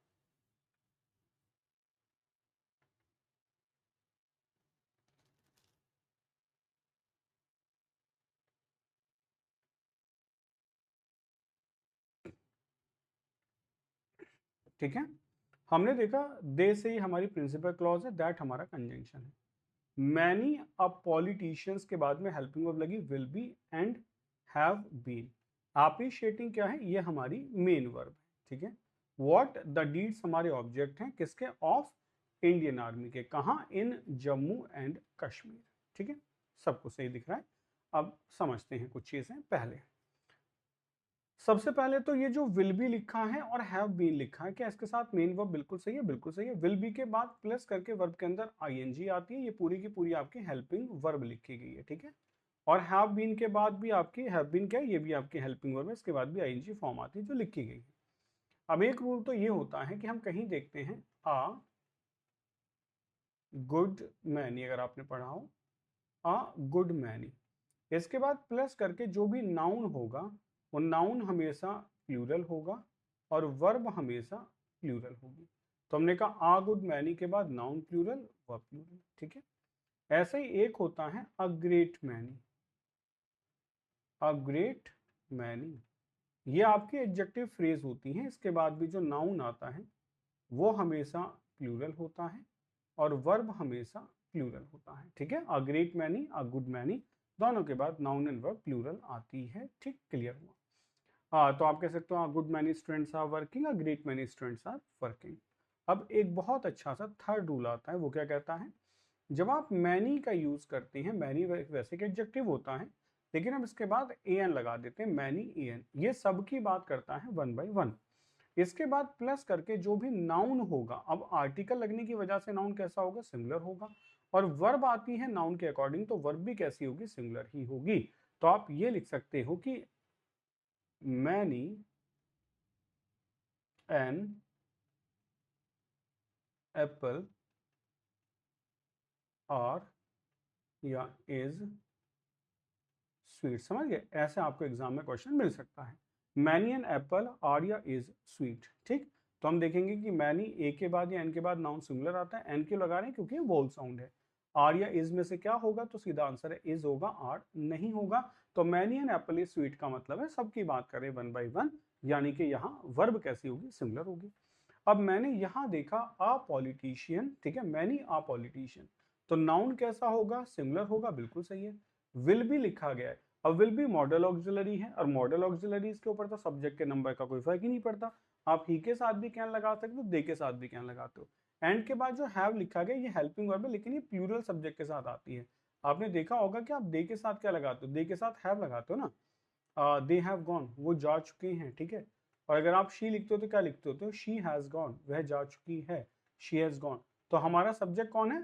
ठीक है, हमने देखा दे से ही हमारी प्रिंसिपल क्लॉज है, दैट हमारा कंजंक्शन है। मैनी अब पॉलिटिशियंस के बाद में हेल्पिंग वर्ब लगी will be and have been. Appreciating क्या है, ये हमारी मेन वर्ब है। ठीक है, व्हाट द डीड्स हमारे ऑब्जेक्ट हैं किसके, ऑफ इंडियन आर्मी के, कहा, इन जम्मू एंड कश्मीर। ठीक है, सबको सही दिख रहा है। अब समझते हैं कुछ चीजें। पहले सबसे पहले तो ये जो विल बी लिखा है और हैव बीन लिखा है, क्या इसके साथ मेन वर्ब, बिल्कुल सही है, बिल्कुल सही है। विल बी के बाद प्लस करके वर्ब के अंदर ING आती है, ये पूरी की पूरी आपकी हेल्पिंग वर्ब लिखी गई है। ठीक है, और हैव बीन के बाद भी आपकी हैव बीन क्या है, ये भी आपकी हेल्पिंग वर्ब है, इसके बाद भी ING फॉर्म आती है जो लिखी गई है। अब एक रूल तो ये होता है कि हम कहीं देखते हैं आ गुड मैनी, अगर आपने पढ़ा हो आ गुड मैनी, इसके बाद प्लस करके जो भी नाउन होगा वो नाउन हमेशा प्लूरल होगा और वर्ब हमेशा प्लूरल होगी। तो हमने कहा आ गुड मैनी के बाद नाउन प्लूरल, वर्ब प्लूरल। ठीक है, ऐसे ही एक होता है अ ग्रेट मैनी, अ ग्रेट मैनी, ये आपकी एडजेक्टिव फ्रेज होती है, इसके बाद भी जो नाउन आता है वो हमेशा प्लूरल होता है और वर्ब हमेशा प्लूरल होता है। ठीक है, अ great many, a good many, दोनों के बाद नाउन एंड वर्ब प्लूरल आती है। ठीक, क्लियर हुआ। हाँ, तो आप कह सकते हो good many students are working, a great many students are working. अब एक बहुत अच्छा सा थर्ड रूल आता है, वो क्या कहता है, जब आप मैनी का यूज करते हैं, मैनी वैसे कि एडजेक्टिव होता है, लेकिन हम इसके बाद an लगा देते हैं, मैनी an, ये सब की बात करता है 1 by 1। इसके बाद प्लस करके जो भी नाउन होगा, अब आर्टिकल लगने की वजह से नाउन कैसा होगा, सिंगुलर होगा, और वर्ब आती है नाउन के अकॉर्डिंग, तो वर्ब भी कैसी होगी, सिंगुलर ही होगी। तो आप ये लिख सकते हो कि मैनी एन एप्पल आर या इज स्वीट। समझ गए, ऐसे आपको एग्जाम में क्वेश्चन मिल सकता है। मैनी एन एप्पल, आर्या इज स्वीट। ठीक, तो हम देखेंगे कि मैनी ए के बाद या एन के बाद नाउन सिंगुलर आता है, एन क्यों लगा रहे हैं क्योंकि वोल साउंड है। आर्या इज में से क्या होगा, तो सीधा आंसर है इज होगा, आर नहीं होगा। तो many an apple is sweet का मतलब है सबकी बात करें वन बाई वन, यानी कि यहाँ वर्ब कैसी होगी, सिंगुलर होगी। अब मैंने यहां देखा अ पॉलिटिशियन, ठीक है, मैनी अ पॉलिटिशियन, तो नाउन कैसा होगा, सिंगुलर होगा, बिल्कुल सही है। विल बी लिखा गया है, अब विल बी मॉडल ऑक्सिलरी है, और मॉडल ऑक्सिलरीज के ऊपर तो सब्जेक्ट के नंबर का कोई फर्क ही नहीं पड़ता। आप ही के साथ भी कैन लगा सकते हो, दे के साथ भी कैन लगाते हो। एंड के बाद जो हैव लिखा गया ये हेल्पिंग वर्ब है, लेकिन ये प्लूरल सब्जेक्ट के साथ आती है। आपने देखा होगा कि आप दे के साथ क्या लगाते हो, दे के साथ हैव लगाते हो ना, दे हैव गॉन, वो जा चुके हैं, ठीक है। और अगर आप शी लिखते हो तो क्या लिखते हो, तो शी हैज गॉन, वह जा चुकी है, शी हैज गॉन। तो हमारा सब्जेक्ट कौन है,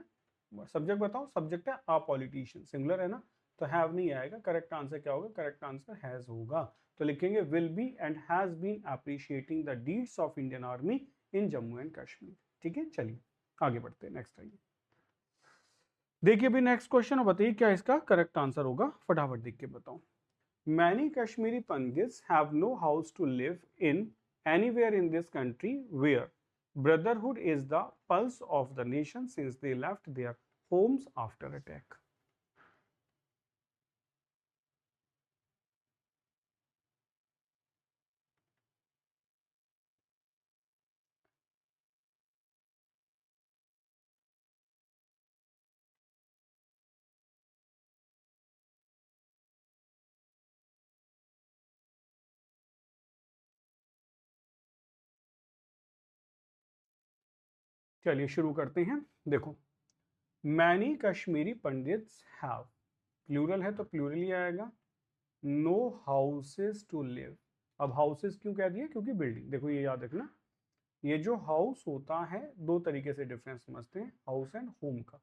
सब्जेक्ट बताओ, सब्जेक्ट है आ पॉलिटिशियन, सिंगुलर है ना, तो हैव नहीं आएगा। करेक्ट आंसर क्या होगा, करेक्ट आंसर हैज होगा। तो लिखेंगे will be and has been appreciating the deeds of Indian army in Jammu and Kashmir. ठीक है, चलिए आगे बढ़ते हैं, नेक्स्ट आइए। देखिए भी नेक्स्ट क्वेश्चन और बताइए क्या इसका करेक्ट आंसर होगा, फटाफट देख के बताओ। Many Kashmiri Pandits have no house to live in anywhere in this country where brotherhood is the pulse of the nation since they left their homes after attack. चलिए शुरू करते हैं। देखो, many Kashmiri pandits have, plural है तो plural ही आएगा। No houses to live, अब हाउसेस क्यों कह दिया, क्योंकि बिल्डिंग, देखो ये याद रखना, ये जो हाउस होता है दो तरीके से डिफरेंस समझते हैं, हाउस एंड होम का।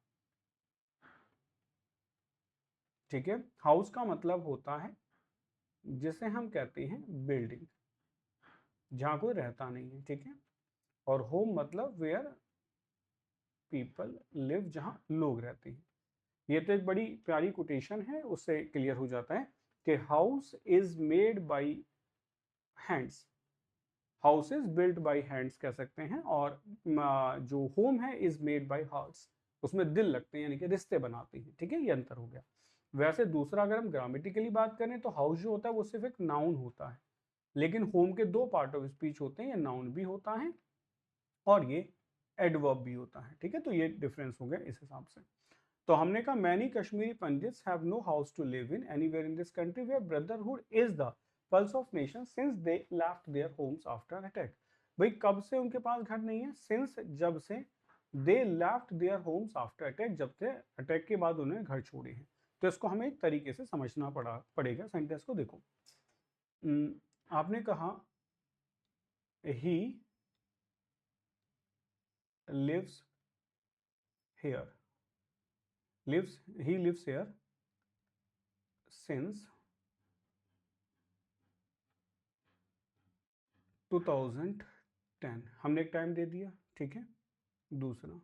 ठीक है, हाउस का मतलब होता है जिसे हम कहते हैं बिल्डिंग, जहां कोई रहता नहीं है, ठीक है। और होम मतलब वेयर पीपल लिव, जहां लोग रहते हैं। ये तो एक बड़ी प्यारी कोटेशन है, उससे क्लियर हो जाता है कि house is made by hands, house is built by hands कह सकते हैं, और जो होम है इज मेड बाय हार्ट्स, उसमें दिल लगते हैं, यानी कि रिश्ते बनाते हैं, ठीक है, ये अंतर हो गया। वैसे दूसरा अगर हम ग्रामेटिकली बात करें तो हाउस जो होता है वो सिर्फ एक नाउन होता है, लेकिन होम के दो पार्ट ऑफ स्पीच होते हैं, ये नाउन भी होता है और ये एडवर्ब भी होता है, ठीक है। तो ये डिफरेंस हो गया इस हिसाब से। तो हमने कहा many Kashmiri pandits have no house to live in anywhere in this country where brotherhood is the pulse of nation since they left their homes after attack. भाई कब से उनके पास घर नहीं है, सिंस जब से, they left their homes after attack, जब से अटैक के बाद उन्होंने घर छोड़े हैं। तो इसको हमें एक तरीके से समझना पड़ेगा सेंटेंस को। देखो, आपने कहा he lives here, he lives here since 2010, हमने एक टाइम दे दिया, ठीक है। दूसरा,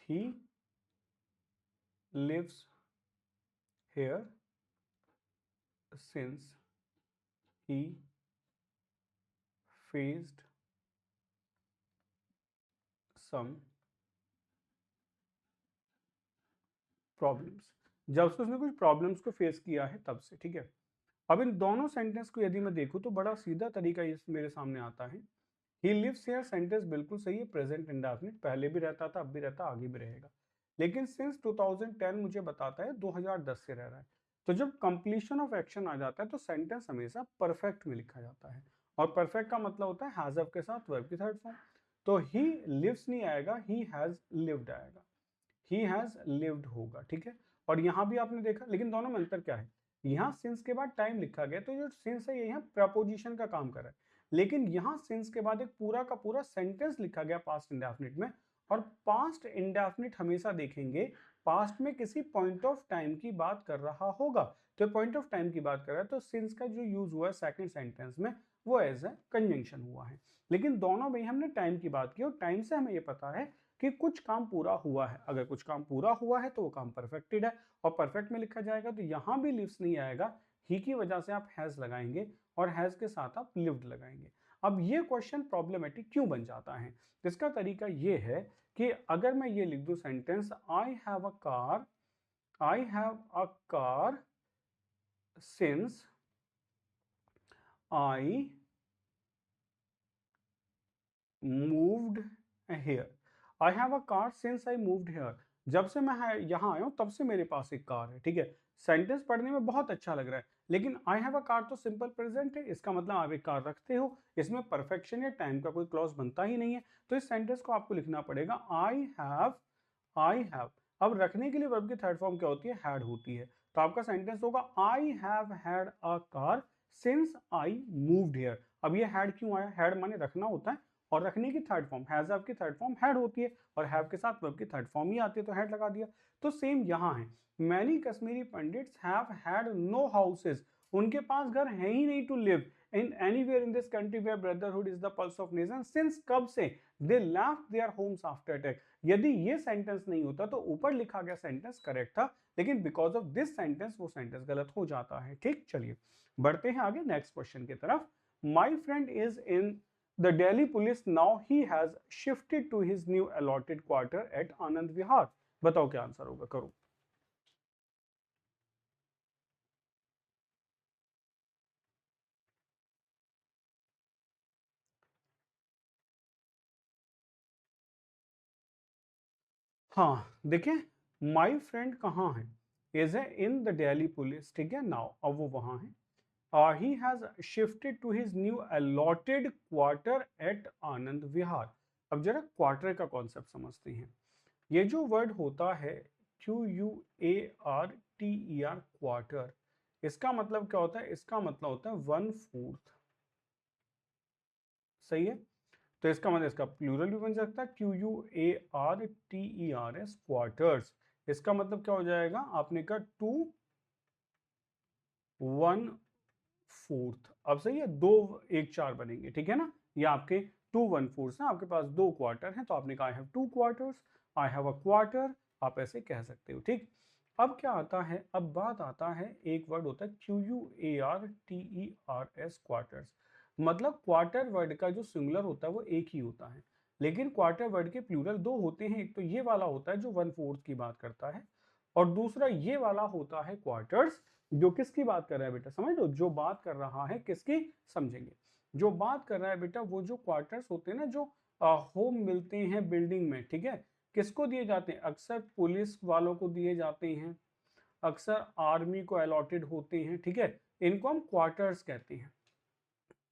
he lives here since he faced some problems, जब से उसने कुछ प्रॉब्लम्स को फेस किया है तब से, ठीक है। अब इन दोनों सेंटेंस को यदि मैं देखूं तो बड़ा सीधा तरीका इस मेरे सामने आता है। ही लिव्स हियर सेंटेंस बिल्कुल सही है, प्रेजेंट इंडेफिनिट, पहले भी रहता था, अब भी रहता, आगे भी रहेगा। लेकिन सिंस 2010 मुझे बताता है 2010 से रह रहा है। तो जब कंप्लीशन ऑफ एक्शन आ जाता है तो सेंटेंस हमेशा परफेक्ट में लिखा जाता है, और परफेक्ट का मतलब होता है हैज ऑफ के साथ वर्ब की थर्ड फॉर्म। तो ही लिव्स नहीं आएगा, ही हैज लिव्ड आएगा, ही हैज लिव्ड होगा, ठीक है। और यहां भी आपने देखा, लेकिन दोनों में अंतर क्या है, यहाँ सिंस के बाद टाइम लिखा गया तो जो सिंस है ये यहाँ प्रपोजिशन का काम कर रहा है, लेकिन यहाँ सिंस के बाद एक पूरा का पूरा सेंटेंस लिखा गया पास्ट इंडेफिनिट में। और पास्ट इंडेफिनिट हमेशा देखेंगे पास्ट में किसी पॉइंट ऑफ टाइम की बात कर रहा होगा, तो पॉइंट ऑफ टाइम की बात कर रहा है, तो सिंस का जो यूज हुआ है सेकंड सेंटेंस में वो एज ए कंजंक्शन हुआ है। लेकिन दोनों में हमने टाइम की बात की, और टाइम से हमें ये पता है कि कुछ काम पूरा हुआ है, अगर कुछ काम पूरा हुआ है तो वो काम परफेक्टेड है, और परफेक्ट में लिखा जाएगा तो यहां भी लिव्स नहीं आएगा, ही की वजह से आप हैज लगाएंगे और हैज के साथ आप लिव्ड लगाएंगे। अब ये क्वेश्चन प्रॉब्लमेटिक क्यों बन जाता है? इसका तरीका ये है कि अगर मैं ये लिख दूं sentence, I have a car since I moved here, I have a car since I moved here। जब से मैं यहाँ आया हूँ तब से मेरे पास एक कार है। ठीक है, सेंटेंस पढ़ने में बहुत अच्छा लग रहा है, लेकिन आई हैव अ कार तो सिंपल प्रेजेंट है, इसका मतलब आप एक कार रखते हो, इसमें परफेक्शन या टाइम का कोई क्लॉज बनता ही नहीं है। तो इस सेंटेंस को आपको लिखना पड़ेगा आई हैव। अब रखने के लिए वर्ब की थर्ड फॉर्म क्या होती है? हैड होती है। तो आपका सेंटेंस होगा I have had a car since I moved here. अब ये हैड क्यों आया? हैड माने रखना होता है, और रखने की थर्ड फॉर्म हैज आपकी थर्ड फॉर्म हैड होती है, और हैव के साथ वर्ब की थर्ड फॉर्म ही आती है, तो हैड लगा दिया। तो सेम यहाँ है, many Kashmiri pandits have had no houses, उनके पास घर है ही नहीं to live in anywhere in this country where brotherhood is the pulse of nation since, कब से? They left their homes after attack. यदि ये सेंटेंस नहीं होता तो ऊपर लिखा गया सेंटेंस करेक्ट था, लेकिन बिकॉज ऑफ दिस सेंटेंस वो सेंटेंस गलत हो जाता है। ठीक, चलिए बढ़ते हैं आगे नेक्स्ट क्वेश्चन की तरफ। My friend is in the Delhi police, now he has shifted to his new allotted quarter at Anand Vihar। बताओ क्या आंसर होगा, करो। हाँ देखिए, माई फ्रेंड कहाँ है? इज है इन द दिल्ली पुलिस। ठीक है, नाउ अब वो वहां है। He has shifted to his new allotted quarter at Anand Vihar. अब जरा क्वार्टर का कॉन्सेप्ट समझते हैं। ये जो वर्ड होता है QUARTER, क्वार्टर, इसका मतलब क्या होता है? इसका मतलब होता है 1/4। सही है, तो इसका मतलब इसका प्लूरल भी बन सकता है QUARTERS, क्वार्टर्स। इसका मतलब क्या हो जाएगा? आपने कहा 2/1/4। अब सही है, 2 1 4 बनेंगे, ठीक है ना? ये आपके 2/1/4 है, आपके पास 2 क्वार्टर हैं, तो आपने कहा I have 2 quarters, I have a quarter, आप ऐसे कह सकते हो। ठीक, अब क्या आता है? अब बात आता है, एक वर्ड होता है QUARTERS, क्वार्टर्स। मतलब क्वार्टर वर्ड का जो सिंगुलर होता है वो एक ही होता है, लेकिन क्वार्टर वर्ड के प्लूरल दो होते हैं। एक तो ये वाला होता है जो 1/4 की बात करता है, और दूसरा ये वाला होता है क्वार्टर्स, जो किसकी बात कर रहा है बेटा? समझ लो, जो बात कर रहा है किसकी, समझेंगे। जो बात कर रहा है बेटा, वो जो क्वार्टर्स होते हैं ना, जो होम मिलते हैं बिल्डिंग में, ठीक है, किसको दिए जाते हैं? अक्सर पुलिस वालों को दिए जाते हैं, अक्सर आर्मी को अलॉटेड होते हैं। ठीक है, इनको हम क्वार्टर्स कहते हैं।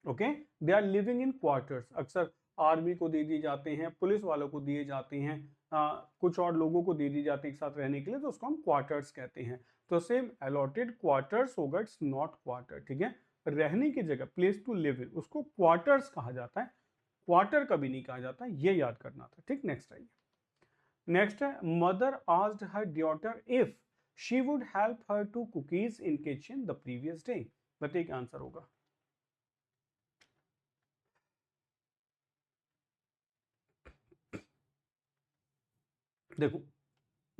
Okay, they are living in quarters. अक्सर आर्मी को दे दिए जाते हैं, पुलिस वालों को दिए जाते हैं, कुछ और लोगों को दे दिए जाते हैं एक साथ रहने के लिए, तो उसको हम क्वार्टर्स कहते हैं। तो सेम अलॉटेड क्वार्टर्स होगा, इट्स नॉट क्वार्टर। ठीक है, रहने की जगह, प्लेस टू लिव इन, उसको क्वार्टर्स कहा जाता है, क्वार्टर कभी नहीं कहा जाता, ये याद करना था। ठीक, नेक्स्ट आइए। नेक्स्ट है, mother asked her daughter if she would help her to cookies in kitchen the previous day. बताइए क्या आंसर होगा। देखो,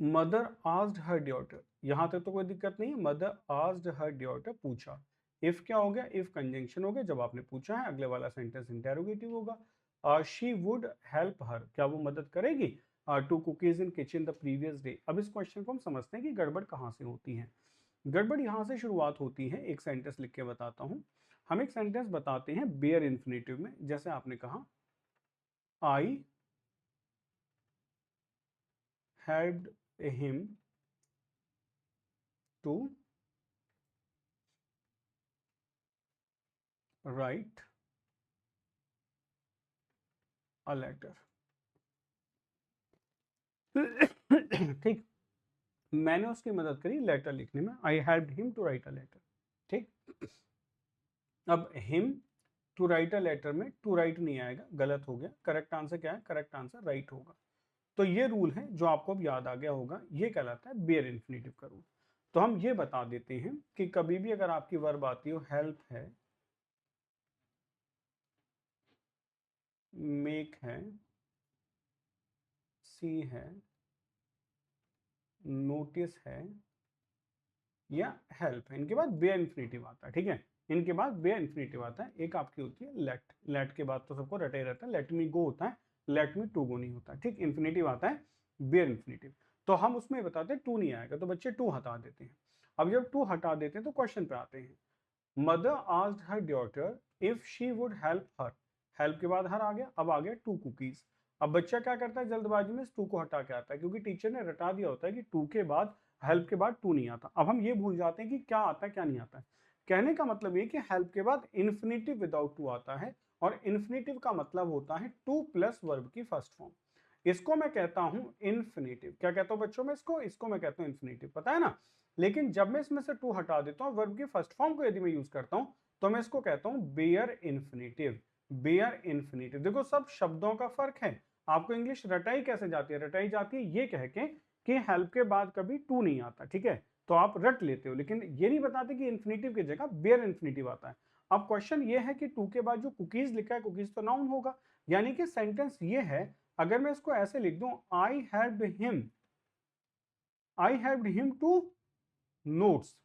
मदर आस्क्ड हर डॉटर, यहां तक तो कोई दिक्कत नहीं है। मदर आस्क्ड हर डॉटर, पूछा। इफ क्या हो गया? इफ कंजंक्शन हो गया, जब आपने पूछा है, अगले वाला सेंटेंस इंटेरोगेटिव होगा। शी वुड हेल्प हर, क्या वो मदद करेगी? To cookies in kitchen the previous day. अब इस क्वेश्चन को हम समझते हैं कि गड़बड़ कहाँ से होती है। गड़बड़ यहां से शुरुआत होती है, एक सेंटेंस लिख के बताता हूं। हम एक सेंटेंस बताते हैं बेयर इन्फिनेटिव में, जैसे आपने कहा I helped him to write a letter. ठीक, मैंने उसकी मदद करी लेटर लिखने में, I help him to write a letter. ठीक, अब him to write a letter में टू राइट नहीं आएगा, गलत हो गया। करेक्ट आंसर क्या है? करेक्ट आंसर राइट होगा। तो ये रूल है जो आपको अब याद आ गया होगा, ये कहलाता है बेयर इन्फिनेटिव का रूल। तो हम ये बता देते हैं कि कभी भी अगर आपकी वर्ब आती हो, हेल्प है, मेक है, सी है, नोटिस है, या हेल्प है। इनके बाद बेयर इन्फिनेटिव आता है, ठीक है, इनके बाद बेयर इन्फिनेटिव आता है। एक आपकी होती है लेट, लेट के बाद तो सबको रटे रहता है, लेट मी गो होता है, लेट मी टू गो नहीं होता, ठीक। इन्फिनेटिव आता है बेयर इन्फिनेटिव, तो हम उसमें बताते हैं टू नहीं आएगा, तो बच्चे टू हटा देते हैं। अब जब टू हटा देते हैं तो क्वेश्चन पे आते हैं। Mother asked her daughter if she would help her, help के बाद हर आ गया, अब आ गया टू कुकीज। अब बच्चा क्या करता है, जल्दबाजी में इस टू को हटा के आता है, क्योंकि टीचर ने रटा दिया होता है कि टू के बाद, हेल्प के बाद टू नहीं आता। अब हम ये भूल जाते हैं कि क्या आता है क्या नहीं आता है। कहने का मतलब ये कि हेल्प के बाद इन्फिनेटिव विदाउट टू आता है, और इन्फिनेटिव का मतलब होता है टू प्लस वर्ब की फर्स्ट फॉर्म। इसको मैं कहता हूं इन्फिनेटिव। क्या कहता हूं बच्चों में, इसको मैं कहता हूं इन्फिनेटिव, पता है ना। लेकिन जब मैं इसमें से टू हटा देता हूं, वर्ब की फर्स्ट फॉर्म को यदि मैं यूज करता हूं, तो मैं इसको कहता हूं बेयर इन्फिनेटिव। बेयर इन्फिनेटिव, देखो सब शब्दों का फर्क है। आपको इंग्लिश रटाई कैसे जाती है, रटाई जाती है ये कह के कि हेल्प के बाद कभी टू नहीं आता, ठीक है, तो आप रट लेते हो, लेकिन ये नहीं बताते कि इन्फिनेटिव की जगह बेयर इन्फिनेटिव आता है। अब क्वेश्चन ये है कि टू के बाद जो कुकीज लिखा है, कुकीज तो नाउन होगा, यानी कि सेंटेंस ये है। अगर मैं इसको ऐसे लिख दूं, I helped him to notes,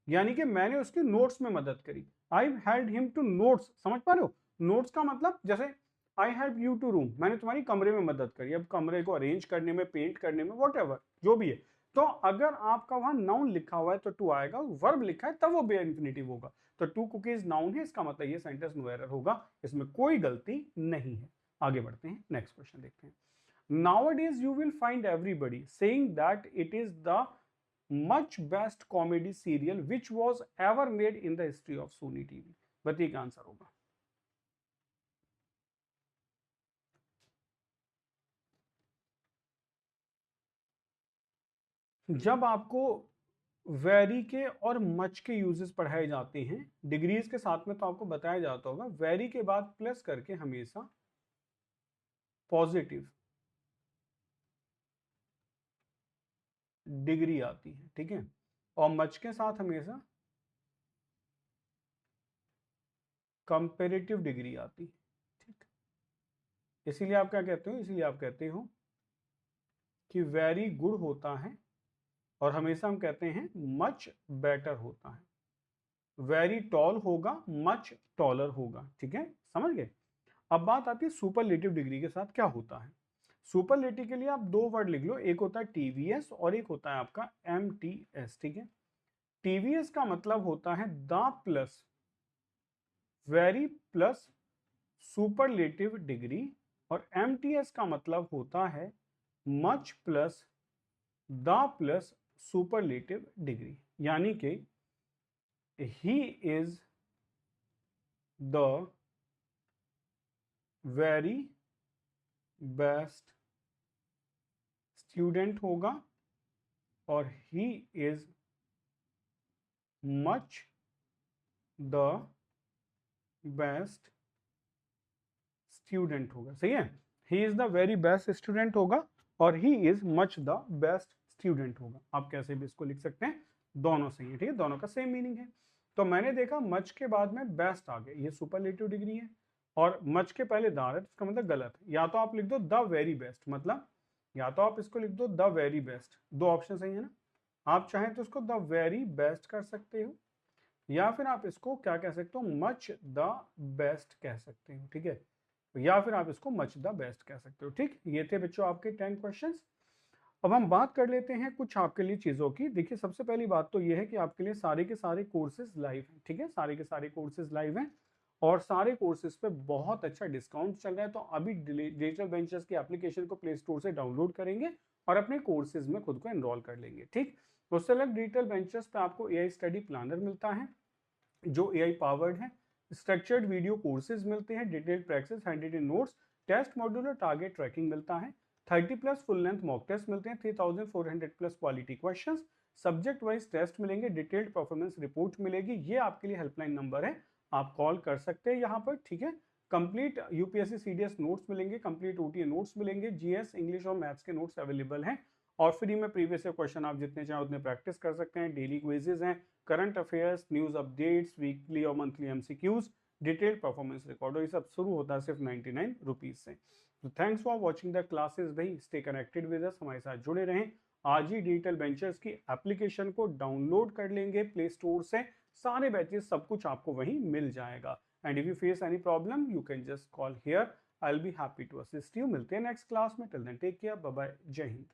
यानी कि मैंने उसकी नोट्स में मदद करी। I helped him to notes, समझ पा रहे हो। नोट्स का मतलब जैसे I help you to room, मैंने तुम्हारी कमरे में मदद करी, अब कमरे को अरेंज करने में, पेंट करने में, वॉट जो भी है। तो अगर आपका वहां नाउन लिखा हुआ है तो टू आएगा, वर्ब लिखा है तब वो बेयर इन्फिनेटिव होगा। तो टू कुकीज नाउन है, इसका मतलब ये सेंटेंस नो एरर होगा, इसमें कोई गलती नहीं है। आगे बढ़ते हैं, नेक्स्ट क्वेश्चन देखते हैं। Nowadays, you will find everybody saying that it is the much best comedy serial which was ever made in the history of Sony TV. बताइए क्या आंसर होगा। जब आपको वेरी के और मच के यूजेस पढ़ाए जाते हैं डिग्रीज के साथ में, तो आपको बताया जाता होगा वेरी के बाद प्लस करके हमेशा पॉजिटिव डिग्री आती है, ठीक है, और मच के साथ हमेशा कंपेरेटिव डिग्री आती है, ठीक। इसीलिए आप क्या कहते हो, इसीलिए आप कहते हो कि वेरी गुड होता है, और हमेशा हम कहते हैं मच बेटर होता है। वेरी टॉल होगा, मच टॉलर होगा, ठीक है, समझ गए। अब बात आती है सुपरलेटिव डिग्री के साथ क्या होता है। सुपरलेटिव के लिए आप दो वर्ड लिख लो, एक होता है टीवीएस और एक होता है आपका एमटीएस, ठीक है। टीवीएस का मतलब होता है the plus very plus superlative degree, और एमटीएस का मतलब होता है much plus the plus superlative degree. यानी कि he is the very best student होगा, और he is much the best student होगा, सही है। He is the very best student होगा, और he is much the best student होगा। आप कैसे भी इसको लिख सकते हैं, दोनों सही है, ठीक है, दोनों का सेम मीनिंग है। तो मैंने देखा मच के बाद में बेस्ट आ गया, ये सुपरलेटिव डिग्री है, और मच के पहले दार है, तो इसका मतलब गलत है। या तो आप लिख दो द वेरी बेस्ट, मतलब या तो आप इसको लिख दो द वेरी बेस्ट, दो ऑप्शन सही है ना। आप चाहें तो इसको द वेरी बेस्ट कर सकते हो, या फिर आप इसको क्या कह सकते हो, मच द बेस्ट कह सकते हो, ठीक है, या फिर आप इसको मच द बेस्ट कह सकते हो, ठीक। ये थे बच्चों आपके 10 क्वेश्चंस। अब हम बात कर लेते हैं कुछ आपके लिए चीजों की। देखिए सबसे पहली बात तो ये है कि आपके लिए सारे के सारे कोर्सेज लाइव हैं, ठीक है, सारे के सारे कोर्सेज लाइव हैं, और सारे कोर्सेज पे बहुत अच्छा डिस्काउंट चल रहा है। तो अभी डिजिटल बेंचर्स की एप्लीकेशन को प्ले स्टोर से डाउनलोड करेंगे और अपने कोर्सेज में खुद को एनरोल कर लेंगे, ठीक। उससे अलग डिजिटल बेंचर्स पे आपको एआई स्टडी प्लानर मिलता है जो एआई पावर्ड है, स्ट्रक्चर्ड वीडियो कोर्सेज मिलते हैं, detailed practice, hand written notes, test module और टारगेट ट्रैकिंग मिलता है, 30+ फुल लेंथ मॉक टेस्ट मिलते हैं, 3400+ quality questions, subject wise test मिलेंगे, डिटेल्ड परफॉर्मेंस रिपोर्ट मिलेगी। ये आपके लिए हेल्पलाइन नंबर है, आप कॉल कर सकते हैं यहाँ पर, ठीक है। कंप्लीट यूपीएससी सीडीएस नोट्स मिलेंगे, कंप्लीट ओटीए नोट्स मिलेंगे, जीएस इंग्लिश और मैथ्स के नोट्स अवेलेबल हैं, और फ्री में प्रीवियस क्वेश्चन आप जितने चाहें उतने प्रैक्टिस कर सकते हैं। डेली क्विजेज हैं, current affairs, news updates, weekly और monthly MCQs, detailed performance record, और ये सब शुरू होता है सिर्फ 99 रुपीज से। तो thanks for watching the classes भाई, स्टे कनेक्टेड विद अस, हमारे साथ जुड़े रहें, आज ही डिजिटल वेंचर्स की एप्लीकेशन को डाउनलोड कर लेंगे प्ले स्टोर से, सारे बैचेस सब कुछ आपको वहीं मिल जाएगा। And if you face any problem you can just call here, I will be happy to assist you. मिलते हैं नेक्स्ट क्लास में, till then take care, bye bye, जय हिंद।